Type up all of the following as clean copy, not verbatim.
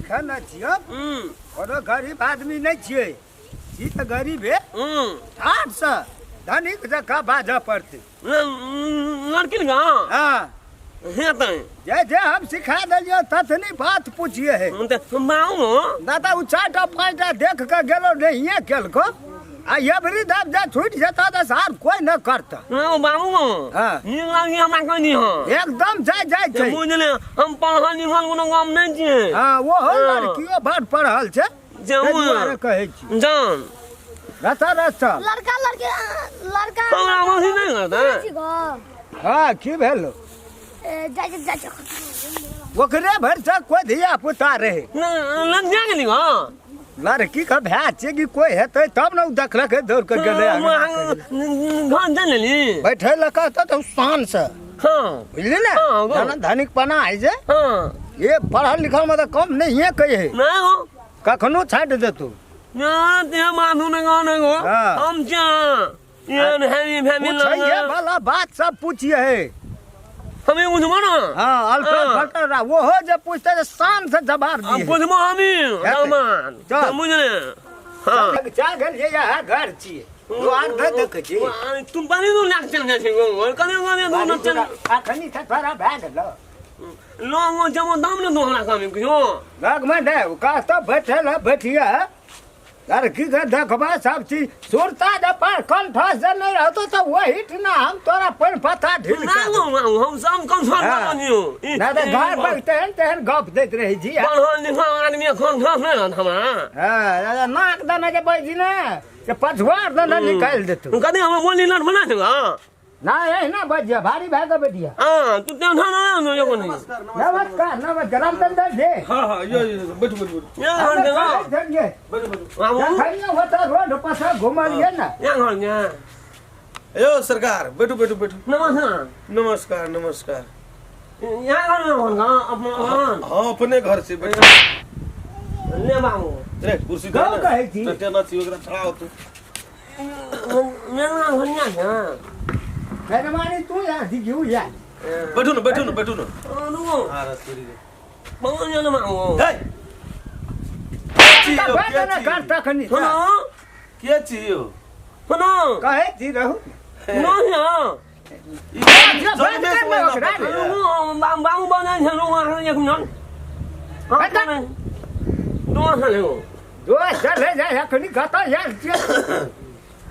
लिखा ना छियो और गरीब आदमी नहीं छिए ई तो गरीब है ठाट से धनिक जका बाजा पड़ते लड़की का हां है त जे जे हम सिखा देलियो ततनी बात पूछिए है माऊ दादा उ चाटा पाटा देख के गेलो नहीं केलको आ एवरी दाब जा छूट जता तो सार कोई न करता बाबू हां नी लागी हमरा कोई नहीं हो एकदम जाय छै बुझले हम पढ़ल लिखल कोनो काम नहीं छिए हां वो हो लड़कियो बड़ पढ़ल छै जे कहै छी जान रस्ता लड़का हमरा मसी नहीं करता हां की भेलो जा ओकरे भर से कोई धिया पुता रहे लग जा गेली हो लड़की का भैया छै कि कोई हेतै तब न देखलक दौड़ के गेलै घर जा लेली बैठे लका तो शान से हां बुझली ना जाना धनिक पना है जे हां ये पढ़ल लिखल में तो कम नहीं है कहे नहीं हो कखनो छाट देतू ना ते माथु न गाने गो हम जा ये हैवी फैमिली ये वाला बात सब पूछिए है हमें बुझबो ना हां अल्टर फल्टर वो हो जे पूछते है शान से जवाब दिए बुझबो हमें दामान बुझले हां चा गेल ये यह घर छिए तो आर देख छी तुम पानी तो लाग चल जाछे गो कने दो न चल अखनी से थोड़ा भाग लो लोगो जमो दाम न दोहरा काम क्यों लाग में दे का तो बैठल बैठिया लड़की का देखबा सब चीज सुरता जब पर कंठस जब नहीं रहतो तो वही ना हम तोरा पर पता ढील ना हम सब कम छोड़ बनियो ना तो घर पर तेहन गप देत रही जी पढ़ल लिखल आदमी कंठस नहीं रहत हमरा हां नाक दाना जे बैजी ना के पछवार दाना निकाल देतो कदी हम बोली लट बना देगा ना यही ना बजिया भारी भाग बैठिया हां तू टेंशन ना यो कोनी नमस्कार रामचंद्र जी हां हां यो बैठ या हर जगह बैठ बाबू खनिया होता रोड पर घुमलिए ना या घर या यो सरकार बैठ नमस्कार नमस्कार नमस्कार या घर में होगा अपना हां अपने घर से बैठ ले बाबू रे कुर्सी गाँव कहे छी टेना छी ओकरा खड़ा हो तू मेरा भनिया है मैंने मानी तू यार दिखियो यार बैठो ना रुको हां रसूरी बाबू या ना माओ हे बैठ ना घर तक नहीं सुनो के छियो सुनो कहे जी रहू नो या ई बैठ कर ना ओकरा बाबू बना छलो आ एक मिनट हां दो साले हो दो चले जाए अखनी गता यार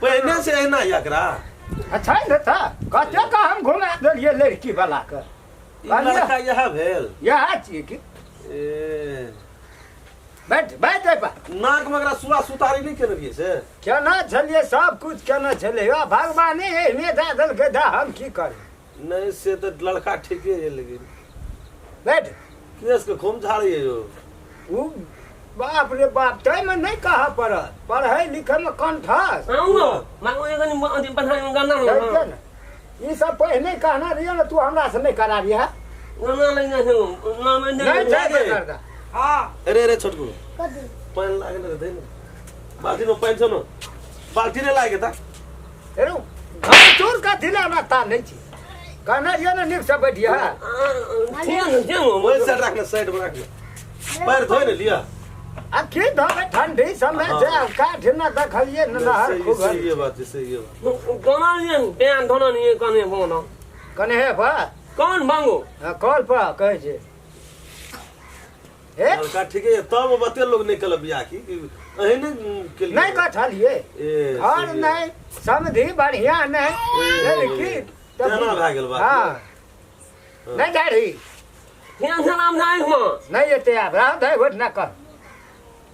पहले से है ना एकरा अच्छा न था कते का हम घुमा देलिए लड़की वाला के ई लड़का यह भेल यह छी कि ए बैठ बा नाक में एकरा सुरा सुतारी नहीं केलिए से केना छलिए सब कुछ केना छले भगवान ने दे दल के दा हम की करे नहीं से तो लड़का ठीके है लेकिन बैठ केस के खूम झाड़िए जो उ बाप रे बाप तै में नहीं कहा पढ़े लिखे में कंठस आओ मांगो ये कनी पठाई गाना ये सब पहले कहना रहियो ना तू हमरा से नहीं करा रिया गाना लेना छो ना मैं नहीं जाके करदा हां अरे छोटकू पानी लागे दे ना बाल्टी में पानी छनो बाल्टी ने लागे ता अरे घर चोर का दिला ना ता नहीं छी कहना रियो ना निक से बैठिया ठीक है वही साइड रखना साइड में रखना पैर धोए ने लिया आखिर धोए ठंडी समय से काठ ना देखलिए न नहर खूब सही बात गाना ये पेन धोना नहीं कने फोन कने है बा कौन मांगो कॉल पर कहे छे ए लड़का ठीक है तब बते लोग निकल बिया की अहिने के लिए नहीं कठलिए घर नहीं समझी बढ़िया नहीं लड़की तेना भ गेल बात हां नहीं गाड़ी यहाँ से नाम नहीं हो नहीं एते आब रह दे वोट ना कर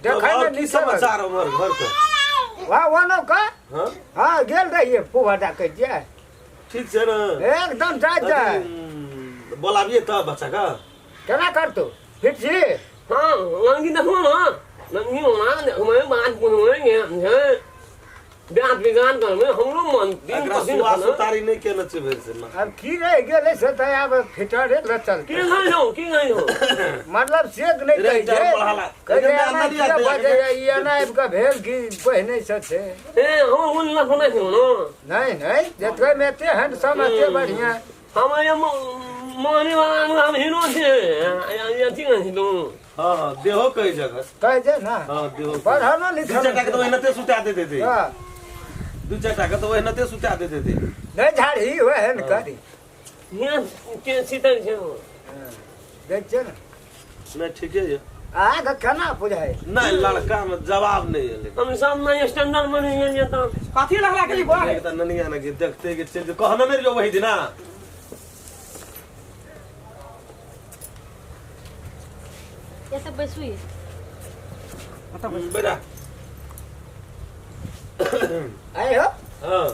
देखै न की समाचार हमर घर के वाह वनो का हां हां गेल रहिए पुवा डाके जे ठीक छै ना एकदम जाय बोलाबिए त बच्चा का केना करतो फिट छी हाँ लड़की देखो ना लड़की होना हमें बात पूछेंगे है ब्याह विज्ञान कर में हम लोग मन दिन अगर सुआ सुतारी नहीं केना छै भेल से ना अब की रह गेले से त अब फिटरे न चल की गई हो मतलब सेक नहीं कह जे कहे ना दिया बजे ये ना का भेल की पहने से छे ए हम उन ना सुना छो नहीं नहीं जतरे में ते हैंडसम अते बढ़िया हमारे माने वाला हम हीरो छे ये ठीक है तो हां हां देहो कई जगह कह जे ना हां देहो पढ़ा ना दू लिखा चार टका तो वही नते सुता देते थे हाँ, 2-4 टका तो वही नते सुता देते थे नहीं झाड़ी हुए है न करी ये के सीतल छे देख जे ना नहीं ठीक है ये आग केना बुझाए नहीं लड़का में जवाब नहीं है लेकिन हम सब में स्टैंडर्ड में नहीं है तो कथी लगला के बोल एक तो नहीं आना कि देखते कि चल कहना नहीं जो वही दिन ना ये सब बैसुई बेटा आए हो हां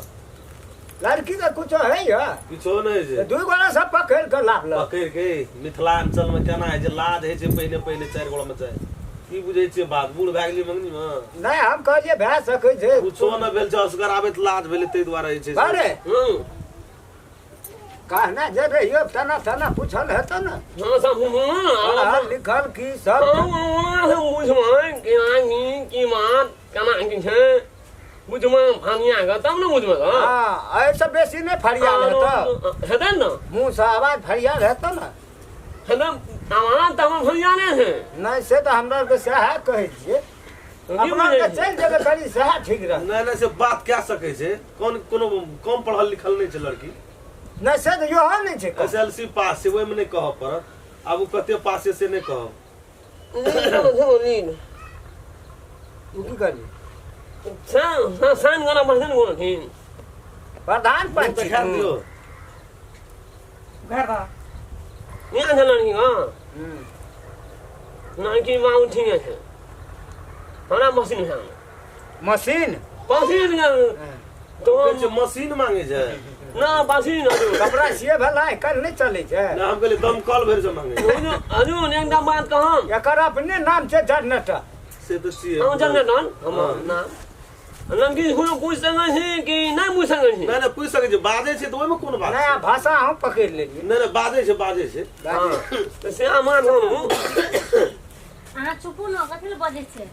लड़की का कुछ है या किछो नहीं तो छै दू गोला सब पकड़ कर लाभ लो पकड़ के मिथिलांचल में केना है जे लाज है जे पहले पहले 4 गोला में चाहे की बुझै छियै बात बूढ़ भए गेली मंगनी में नहीं हम कहलिए भए सकै छै कुछो न भेल छै असगर आबे त लाज भेलै तै दुआरे छै अरे हां कहना जे रहियो तना तना पूछल हेतो ना हां सब पढ़ल लिखल की सब बुझमा कि आनी की मात केना की छै बुझमा भानिया का तब न बुझमा हाँ ऐसे बेसी नहीं फरियाल हेतो हेतै न मुंह से आवाज फरियाल हेतो ना हेतै आवाज तब फरियाने है नहीं से तो हमरा के सहा कहे छियै अपना के चल जगह करी सहा ठीक रह नहीं नहीं से बात क्या सकै छै कोन कोनो कम पढ़ल लिखल नहीं छै लड़की नहीं से तो यो नहीं छै एसएलसी पास छै ओइ में नहीं कहब पड़त आब उ कते पास छै से नहीं कहब तू की करी सान गना बसन कोन थी प्रधान पंच देखा दियो घर दा यहाँ चलन की हां ना की मां उठी है हमारा मशीन है मशीन मशीन तो कहै छै मशीन मांगे छै ना मशीन कपड़ा सिए भला कल नहीं चले छै ना हम कहले दमकल भरि से मांगे अजू एकदम बात कहम एकर अपने नाम छै जनरेटर से तो छियै हम जनरेटर हम ना लंकी कोनो पूछ सकै छी कि नहीं पूछ सकै छी नहीं नहीं पूछ सकै छै बाजै छै तो ओइ में कोन बात नया छै भाषा हम पकड़ लेलिए नहीं नहीं बाजै छै बाजी। तो से अमान हम अहाँ चुपू न कथी ले बजै छै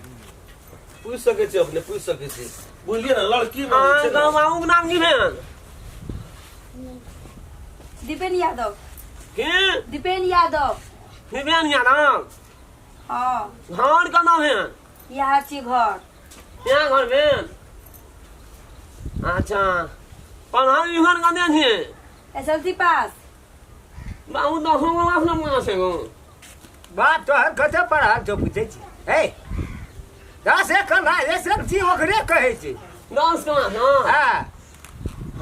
पूछ सकै छै अपने पूछ सकै छै बोलिए ना लड़की आ मांगे छै गांव बाबू के नाम की भेल दीपेन यादव के दीपेन यादव दिव्यान यादव हाँ घर का नाम है यहाँ छी घर यहाँ घर में अच्छा पढ़ाई लिखाई करते थे एसएलसी पास बाबू तो हम क्लास में पास है गो बात तो हर कते पढ़ा तो पूछे छी हे 10 एक ना ऐसे छी ओकरे कहे छी 10 क्लास हां हां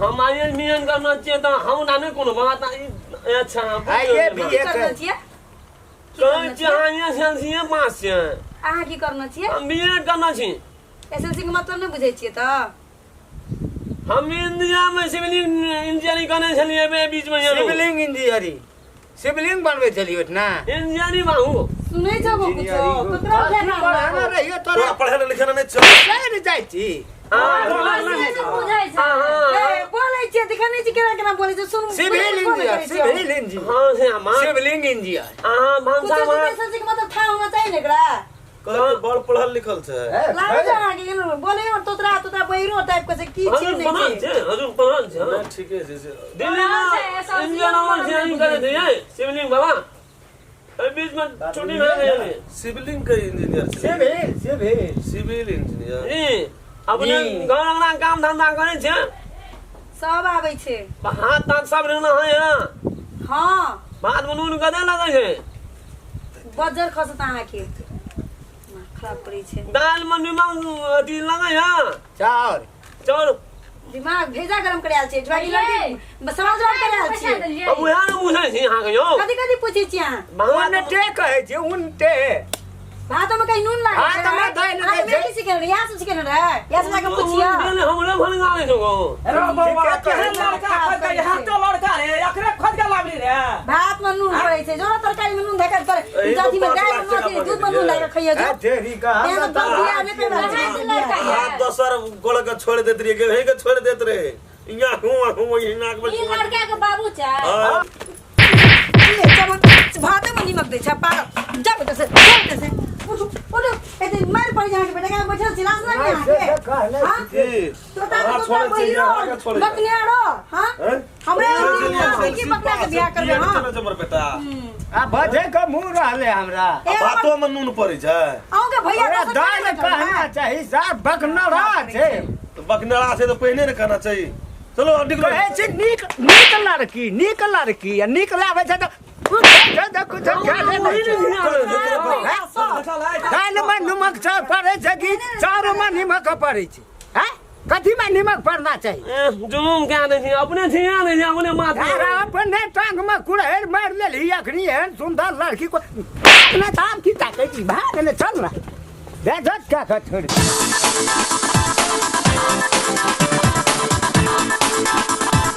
हम आईएएस मिलन करना चाहिए तो हम ना नहीं कोनो बात अच्छा आइए भी की एक करना छियै कहीं चाहिए सेल्सियस पास है अहाँ की करना छियै हम बीएड करना चाहिए एसएलसी के मतलब नहीं बुझे छियै तो हम इंडिया में सिविल इंजीनियरिंग करने चलिए बे बीच में सिविलिंग इंजीनियरिंग सिविलिंग बनवे चलियो ना इंजीनियरिंग बाबू सुनै छ वो कुछ ककरा पढ़ा पढ़ा रहियो तोरा तोरा पढ़े लिखे नहीं चल नहीं जाय छी बुझै छै ए बोलै छियै दिखनै छी केना केना बोलै छै सुन सिविल इंजीनियर हाँ से हमार सिविलिंग इंजीनियर हाँ भाषा में एसएलसी के मतलब था होना चाहिए एकरा कहले बड़ पढ़ल लिखल छै लाग जा के बोलै और तोतरा तोतरा बहिरो टाइप के छै की छी हजूर नहीं पढ़ल छै छे हजूर पढ़ल छे नहीं ठीके छै से दिल्ली में इंजीनियरिंग करे थे ये सिविलिंग बाबा अभी बीच में छुट्टी हो गई सिविलिंग के इंजीनियर छै सिविल सिविल इंजीनियर जी अपने घर अंगना काम धंधा करे छे सब आबै छै हाथ ताथ सब रहना है हाँ भात बनून कदे लगे छे बजर खसत अहाँ के खराब पड़ी छै दाल में नमक अथी लगे है चार चल दिमाग भेजा गरम करे आल छै ज्वारी लड़की सवाल जवाब करे आल छै अब यहाँ न पूछे छी यहाँ के यो कथी कथी पूछे छी अहाँ भगवान उनटे कहे छै उनटे भात में कहीं नून लागे भात में दही नहीं आज दै मैं किसी के यहाँ से सीखे रहा है यहाँ से जाकर पूछिया हमले भन गाले छो रो बाबा केहन लड़का खोज के यहाँ तो लड़का रे एकरे खोज के लावली रे भात में नून पड़े छै जो तरकारी में नून धका पर जाति में गाय में नून दूध में नून लगा खइयो जो तेरी का यहाँ तो बिया में कर लड़का हाथ दसर गोल के छोड़ देत रे के हे के छोड़ देत रे इया हुआ इना के ई लड़का के बाबू छै हां भात में नमक दे छै पागल जा बेटा से उठो ए मार पड़ जाए बेटा का बैठो चिल्लास ना के हां की तो ता तो हीरो बकनियाड़ो हां हमरे की बकना के बियाह करबे हां चलो जमर बेटा आ बजे के मुंह रहले हमरा बातो में नून पड़े छै आऊ के भैया अरे दाल कहना चाहिए साहब बकनड़ा छे बकनड़ा से तो पहले न कहना चाहिए चलो निकलो कहै छै नीक लड़की आ नीक लागे छै तो कुछ खाले नहीं दाल में नमक चार पड़े छै कि चारो में नमक पड़े छै हैं कथी में नमक पड़ना चाहिए जुलूम क्या दे अपने छिया दे अपने माथे अरे अपने टांग में कुड़ेर मार लेली अखनी है सुंदर लड़की को अपने दाम की ताकै छी भाग ले चल ना बेजत क्या कर छोड़